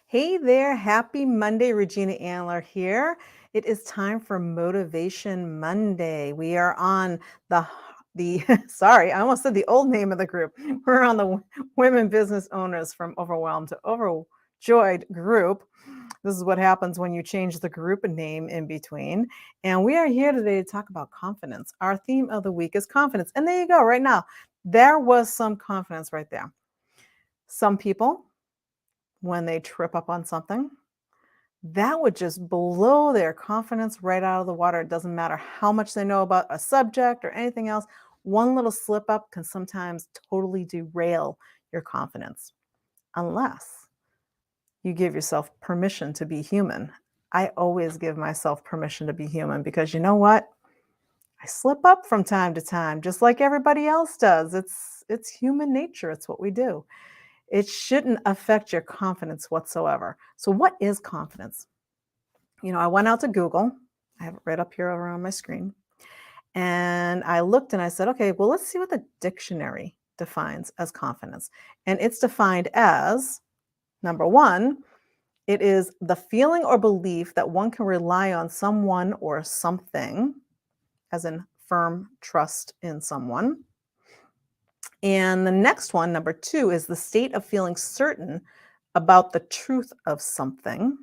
Hey there, happy Monday. Regina Antler here. It is time for Motivation Monday. We are on the sorry, I almost said the old name of the group. We're on the Women Business Owners from Overwhelmed to Overjoyed group. This is what happens when you change the group name in between. And we are here today to talk about confidence. Our theme of the week is confidence. And there you go, right now. There was some confidence right there. Some people, when they trip up on something, that would just blow their confidence right out of the water. It doesn't matter how much they know about a subject or anything else. One little slip up can sometimes totally derail your confidence, unless you give yourself permission to be human. I always give myself permission to be human because you know what? I slip up from time to time, just like everybody else does. It's human nature. It's what we do. It shouldn't affect your confidence whatsoever. So, what is confidence? I went out to Google. I have it right up here over on my screen. And I looked and I said, okay, well, let's see what the dictionary defines as confidence. And it's defined as number one, it is the feeling or belief that one can rely on someone or something, as in firm trust in someone. And the next one, number two, is the state of feeling certain about the truth of something.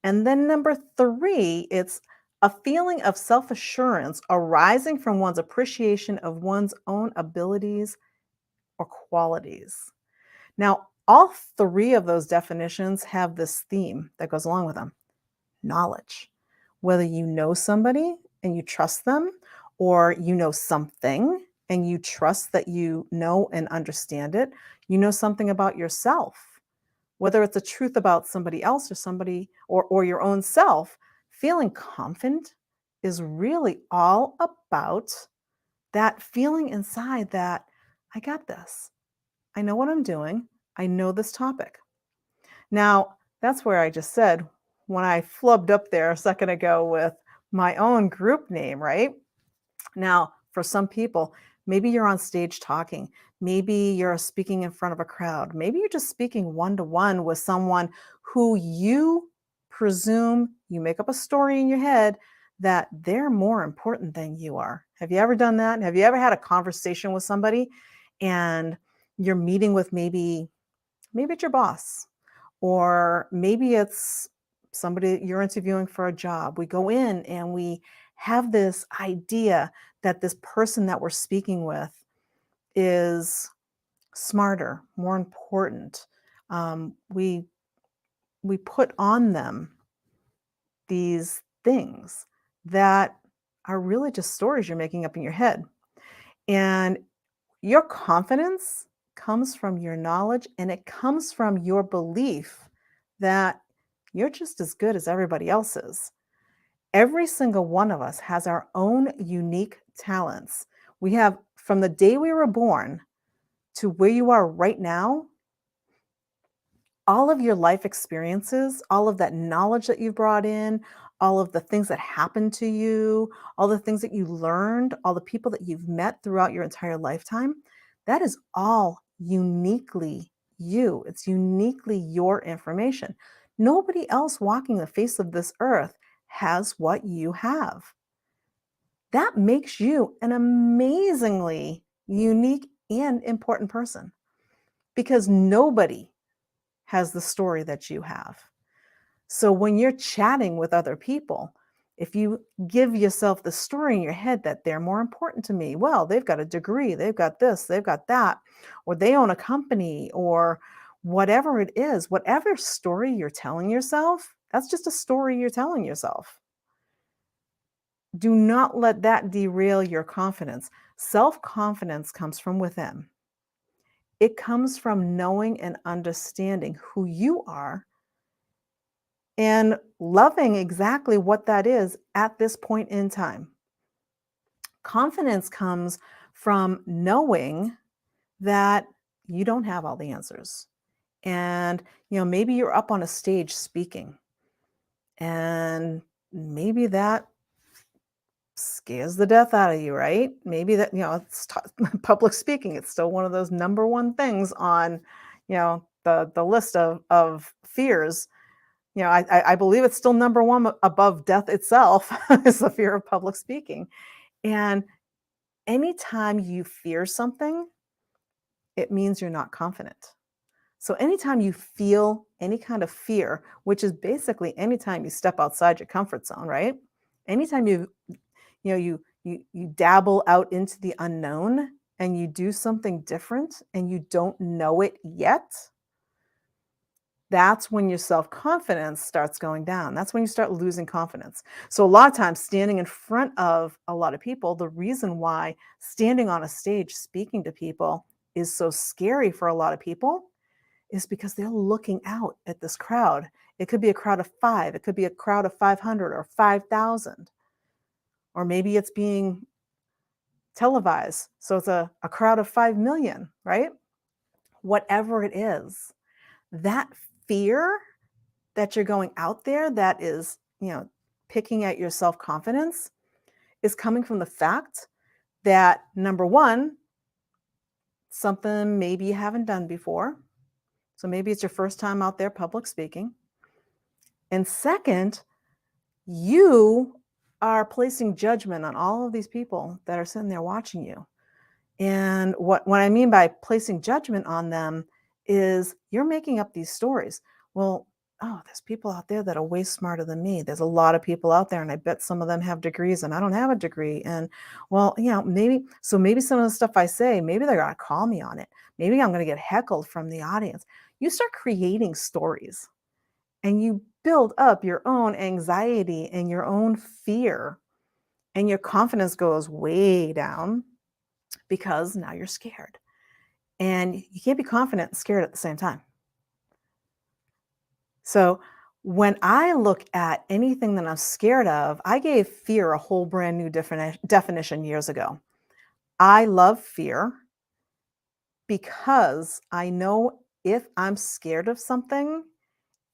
And then number three, it's a feeling of self assurance arising from one's appreciation of one's own abilities or qualities. Now, all three of those definitions have this theme that goes along with them: knowledge. Whether you know somebody and you trust them, or you know something and you trust that you know and understand it, you know something about yourself, whether it's a truth about somebody else or somebody or your own self. Feeling confident is really all about that feeling inside that I got this. I know what I'm doing. I know this topic. Now, that's where I just said when I flubbed up there a second ago with my own group name, right? Now, for some people, maybe you're on stage talking, maybe you're speaking in front of a crowd, maybe you're just speaking one to one with someone who you presume, you make up a story in your head that they're more important than you are. Have you ever done that? Have you ever had a conversation with somebody and you're meeting with maybe it's your boss, or maybe it's somebody you're interviewing for a job. We go in and we have this idea that this person that we're speaking with is smarter, more important. We put on them these things that are really just stories you're making up in your head. And your confidence comes from your knowledge, and it comes from your belief that you're just as good as everybody else is. Every single one of us has our own unique talents. We have, from the day we were born to where you are right now, all of your life experiences, all of that knowledge that you've brought in, all of the things that happened to you, all the things that you learned, all the people that you've met throughout your entire lifetime, that is all uniquely you. It's uniquely your information. Nobody else walking the face of this earth has what you have. That makes you an amazingly unique and important person because nobody has the story that you have. So when you're chatting with other people, if you give yourself the story in your head that they're more important to me, well, they've got a degree, they've got this, they've got that, or they own a company, or whatever it is, whatever story you're telling yourself, that's just a story you're telling yourself. Do not let that derail your confidence. Self confidence comes from within. It comes from knowing and understanding who you are and loving exactly what that is at this point in time. Confidence comes from knowing that you don't have all the answers. And, maybe you're up on a stage speaking, and maybe that scares the death out of you, right? Maybe that, public speaking, it's still one of those number one things on, the list of fears, I believe it's still number one above death itself is the fear of public speaking. And anytime you fear something, it means you're not confident. So anytime you feel any kind of fear, which is basically anytime you step outside your comfort zone, right? Anytime you dabble out into the unknown and you do something different and you don't know it yet, that's when your self-confidence starts going down. That's when you start losing confidence. So a lot of times standing in front of a lot of people, the reason why standing on a stage speaking to people is so scary for a lot of people is because they're looking out at this crowd. It could be a crowd of 5, it could be a crowd of 500 or 5,000, or maybe it's being televised. So it's a crowd of 5 million, right? Whatever it is, that fear that you're going out there that is, picking at your self-confidence is coming from the fact that number one, something maybe you haven't done before. So maybe it's your first time out there public speaking. And second, you are placing judgment on all of these people that are sitting there watching you. And what I mean by placing judgment on them is you're making up these stories. Well, oh, there's people out there that are way smarter than me. There's a lot of people out there, and I bet some of them have degrees, and I don't have a degree. And well, maybe some of the stuff I say, maybe they're gonna call me on it. Maybe I'm gonna get heckled from the audience. You start creating stories and you build up your own anxiety and your own fear, and your confidence goes way down because now you're scared. And you can't be confident and scared at the same time. So when I look at anything that I'm scared of, I gave fear a whole brand new definition years ago. I love fear because I know if I'm scared of something,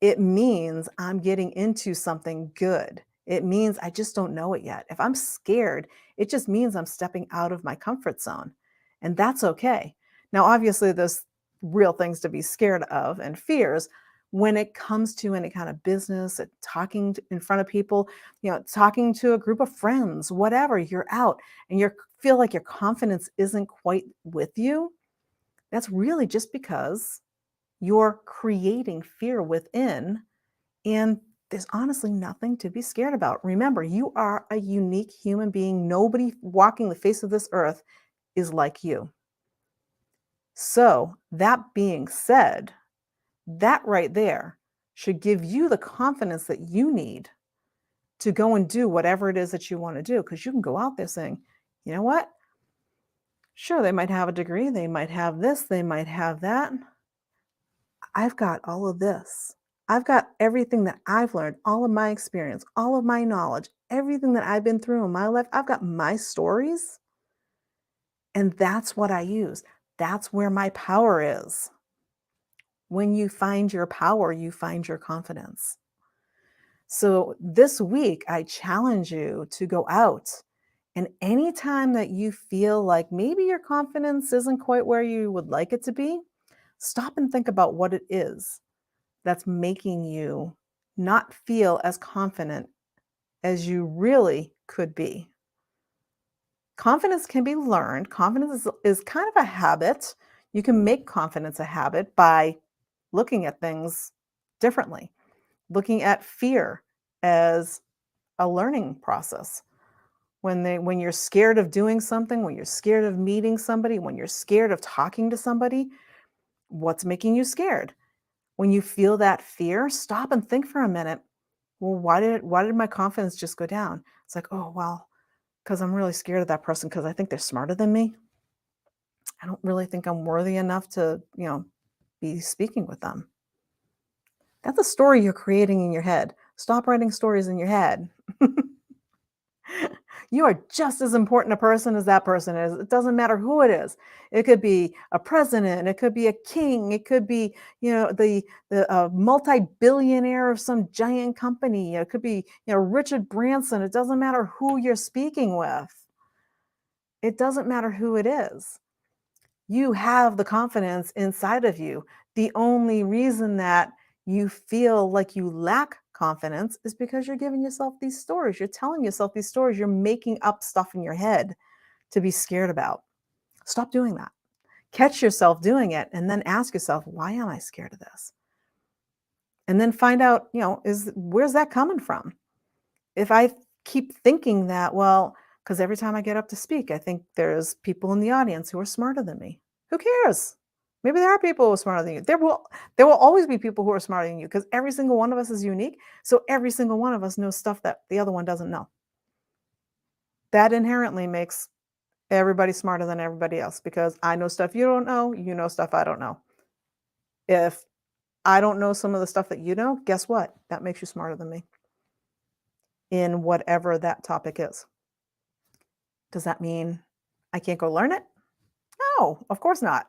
it means I'm getting into something good. It means I just don't know it yet. If I'm scared, it just means I'm stepping out of my comfort zone. And that's okay. Now, obviously, there's real things to be scared of and fears when it comes to any kind of business, talking in front of people, talking to a group of friends, whatever, you're out and you feel like your confidence isn't quite with you. That's really just because you're creating fear within, and there's honestly nothing to be scared about. Remember, you are a unique human being. Nobody walking the face of this earth is like you. So, that being said, that right there should give you the confidence that you need to go and do whatever it is that you want to do, because you can go out there saying, you know what? Sure, they might have a degree, they might have this, they might have that. I've got all of this. I've got everything that I've learned, all of my experience, all of my knowledge, everything that I've been through in my life. I've got my stories, and that's what I use. That's where my power is. When you find your power, you find your confidence. So this week, I challenge you to go out, and anytime that you feel like maybe your confidence isn't quite where you would like it to be, stop and think about what it is that's making you not feel as confident as you really could be. Confidence can be learned. Confidence is kind of a habit. You can make confidence a habit by looking at things differently, looking at fear as a learning process. When you're scared of doing something, when you're scared of meeting somebody, when you're scared of talking to somebody, what's making you scared? When you feel that fear, stop and think for a minute. Well, why did my confidence just go down? It's like, oh well, because I'm really scared of that person because I think they're smarter than me. I don't really think I'm worthy enough to, be speaking with them. That's a story you're creating in your head. Stop writing stories in your head. You are just as important a person as that person is. It doesn't matter who it is. It could be a president, it could be a king, it could be, the multi-billionaire of some giant company. It could be, Richard Branson. It doesn't matter who you're speaking with. It doesn't matter who it is. You have the confidence inside of you. The only reason that you feel like you lack confidence is because you're giving yourself these stories. You're telling yourself these stories. You're making up stuff in your head to be scared about. Stop doing that. Catch yourself doing it and then ask yourself, why am I scared of this? And then find out, is where's that coming from? If I keep thinking that, well, because every time I get up to speak, I think there's people in the audience who are smarter than me. Who cares? Maybe there are people who are smarter than you. There will always be people who are smarter than you because every single one of us is unique. So every single one of us knows stuff that the other one doesn't know. That inherently makes everybody smarter than everybody else because I know stuff you don't know, you know stuff I don't know. If I don't know some of the stuff that you know, guess what? That makes you smarter than me in whatever that topic is. Does that mean I can't go learn it? No, of course not.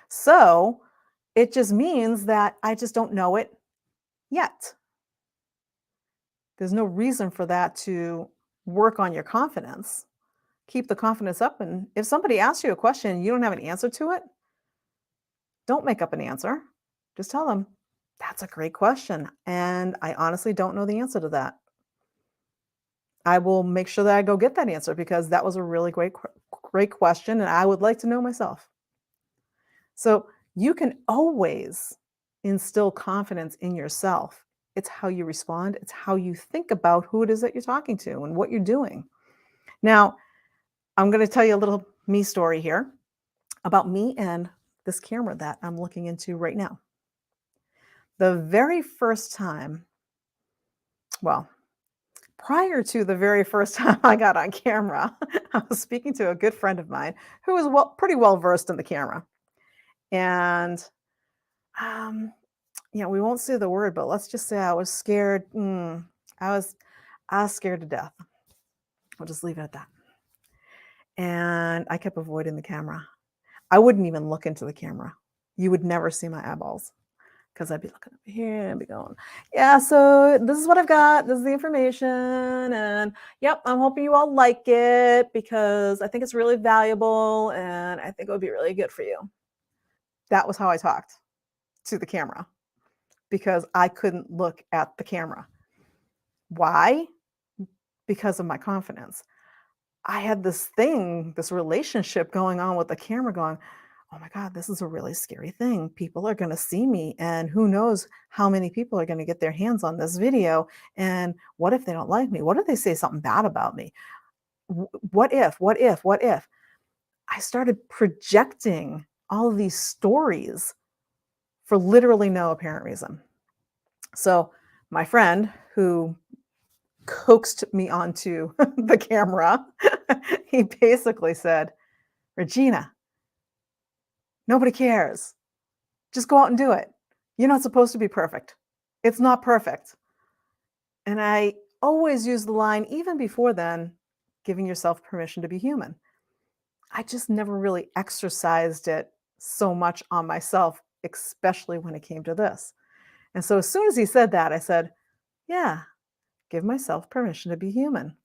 So it just means that I just don't know it yet. There's no reason for that to work on your confidence. Keep the confidence up. And if somebody asks you a question and you don't have an answer to it, don't make up an answer. Just tell them, that's a great question. And I honestly don't know the answer to that. I will make sure that I go get that answer because that was a really great question. And I would like to know myself. So you can always instill confidence in yourself. It's how you respond, it's how you think about who it is that you're talking to and what you're doing. Now, I'm going to tell you a little me story here about me and this camera that I'm looking into right now. The very first time, well, prior to the very first time I got on camera, I was speaking to a good friend of mine who was pretty well versed in the camera. And um, we won't say the word, but let's just say I was scared. I was scared to death. I'll just leave it at that. And I kept avoiding the camera. I wouldn't even look into the camera. You would never see my eyeballs because I'd be looking over here and be going, yeah, so this is what I've got. This is the information. And yep, I'm hoping you all like it because I think it's really valuable and I think it would be really good for you. That was how I talked to the camera because I couldn't look at the camera. Why? Because of my confidence. I had this relationship going on with the camera going, oh my God, this is a really scary thing. People are going to see me, and who knows how many people are going to get their hands on this video. And what if they don't like me? What if they say something bad about me? What if? I started projecting all of these stories for literally no apparent reason. So, my friend who coaxed me onto the camera, he basically said, Regina, nobody cares. Just go out and do it. You're not supposed to be perfect. It's not perfect. And I always use the line, even before then, giving yourself permission to be human. I just never really exercised it so much on myself, especially when it came to this. And so as soon as he said that, I said, yeah, give myself permission to be human.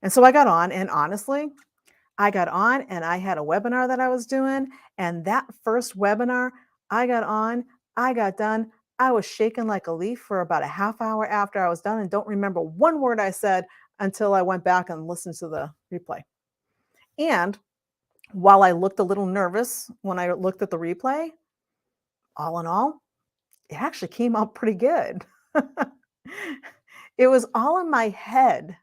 And so I got on, and honestly, I got on and I had a webinar that I was doing. And that first webinar, I got on, I got done. I was shaking like a leaf for about a half hour after I was done and don't remember one word I said until I went back and listened to the replay. And while I looked a little nervous when I looked at the replay, all in all, it actually came out pretty good. It was all in my head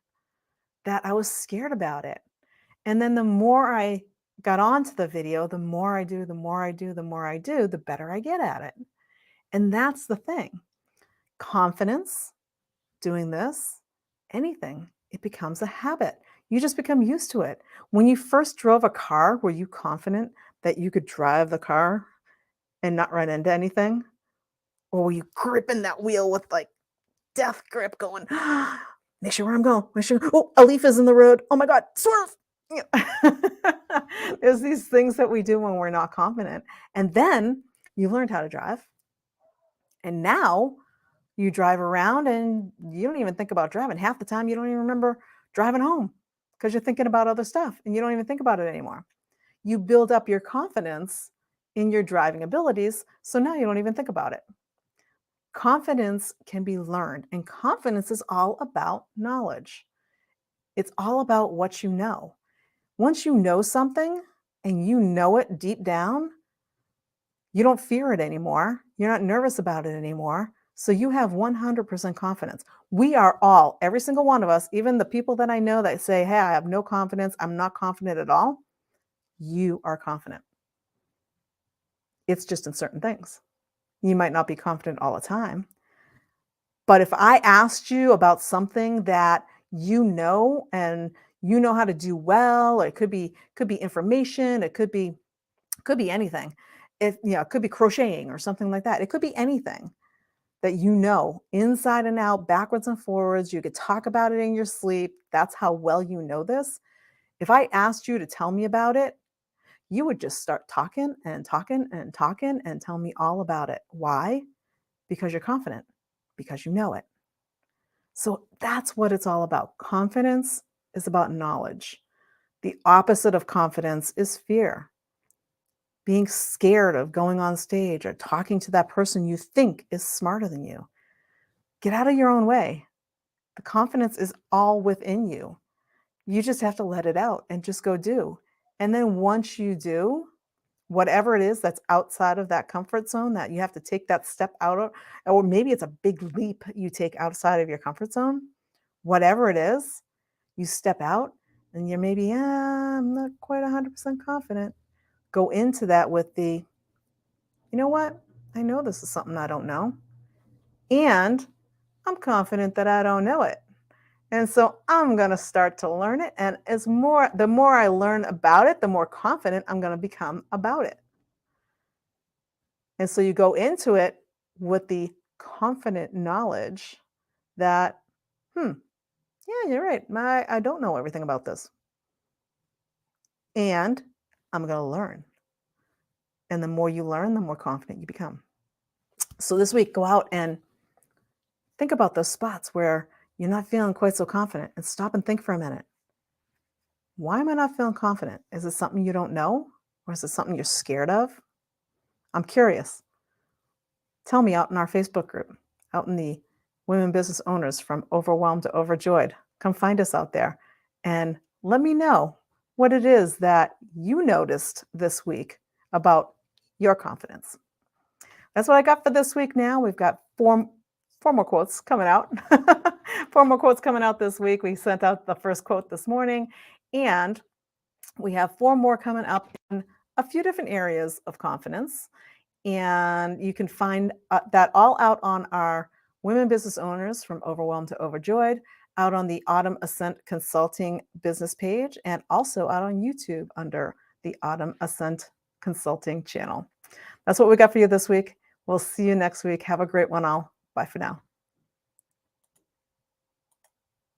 that I was scared about it. And then the more I got onto the video, the more I do, the better I get at it. And that's the thing. Confidence, doing this, anything, it becomes a habit. You just become used to it. When you first drove a car, were you confident that you could drive the car and not run into anything? Or were you gripping that wheel with like death grip going, make sure where I'm going, oh, a leaf is in the road. Oh my God, swerve. There's these things that we do when we're not confident. And then you learned how to drive. And now you drive around and you don't even think about driving. Half the time you don't even remember driving home because you're thinking about other stuff and you don't even think about it anymore. You build up your confidence in your driving abilities. So now you don't even think about it. Confidence can be learned, and confidence is all about knowledge. It's all about what you know. Once you know something and you know it deep down, you don't fear it anymore. You're not nervous about it anymore. So you have 100% confidence. We are all, every single one of us, even the people that I know that say, hey, I have no confidence, I'm not confident at all. You are confident. It's just in certain things. You might not be confident all the time. But if I asked you about something that you know and you know how to do well, or it could be information, it could be anything. It could be crocheting or something like that. It could be anything that you know inside and out, backwards and forwards. You could talk about it in your sleep. That's how well you know this. If I asked you to tell me about it, you would just start talking and talking and talking and tell me all about it. Why? Because you're confident, because you know it. So that's what it's all about. Confidence is about knowledge. The opposite of confidence is fear. Being scared of going on stage or talking to that person you think is smarter than you. Get out of your own way. The confidence is all within you. You just have to let it out and just go do. And then once you do, whatever it is that's outside of that comfort zone that you have to take that step out of, or maybe it's a big leap you take outside of your comfort zone, whatever it is, you step out and you're maybe, I'm not quite 100% confident. Go into that with you know what? I know this is something I don't know. And I'm confident that I don't know it. And so I'm going to start to learn it. And the more I learn about it, the more confident I'm going to become about it. And so you go into it with the confident knowledge that, yeah, you're right. I don't know everything about this. And I'm going to learn. And the more you learn, the more confident you become. So this week, go out and think about those spots where you're not feeling quite so confident and stop and think for a minute. Why am I not feeling confident? Is it something you don't know? Or is it something you're scared of? I'm curious. Tell me out in our Facebook group, out in the Women Business Owners from Overwhelmed to Overjoyed. Come find us out there and let me know what it is that you noticed this week about your confidence. That's what I got for this week now. We've got four more quotes coming out. Four more quotes coming out this week. We sent out the first quote this morning, and we have four more coming up in a few different areas of confidence. And you can find that all out on our Women Business Owners from Overwhelmed to Overjoyed, out on the Autumn Ascent Consulting business page, and also out on YouTube under the Autumn Ascent Consulting channel. That's what we got for you this week. We'll see you next week. Have a great one all. Bye for now.